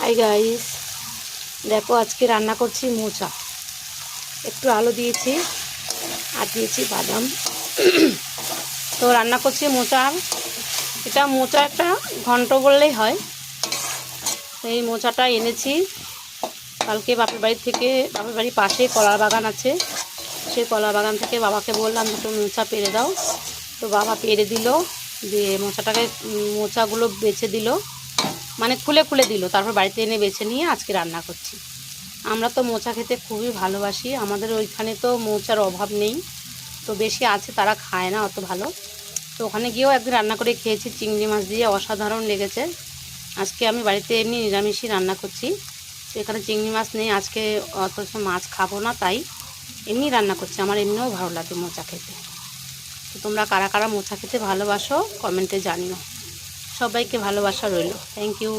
Hi guys, দেখো আজকে রান্না করছি মোচা। একটু আলু দিয়েছি আর দিয়েছি বাদাম। তো রান্না করছি মোচা। এটা মোচা একটা ঘন্ট বললেই হয়। এই মোচাটা এনেছি কালকে বাপের বাড়ি থেকে। বাপের বাড়ির পাশেই কলার বাগান আছে, সেই কলার বাগান থেকে বাবাকে বললাম দুটো মোচা পেড়ে দাও। তো বাবা পেড়ে দিল, দিয়ে মোচাগুলো বেছে দিল, মানে খুলে খুলে দিল। তারপর বাড়িতে এনে বেছে নিয়ে আজকে রান্না করছি। আমরা তো মোচা খেতে খুবই ভালোবাসি, আমাদের ওইখানে তো মোচার অভাব নেই, তো বেশি আছে তারা খায় না অত ভালো। তো ওখানে গিয়েও একদিন রান্না করে খেয়েছি চিংড়ি মাছ দিয়ে, অসাধারণ লেগেছে। আজকে আমি বাড়িতে এমনি নিরামিষই রান্না করছি, তো এখানে চিংড়ি মাছ নেই আজকে, অত মাছ খাবো না, তাই এমনি রান্না করছি। আমার এমনিও ভালো লাগে মোচা খেতে। তো তোমরা কারা কারা মোচা খেতে ভালোবাসো কমেন্টে জানিও। সবাইকে ভালোবাসা রইল। Thank you.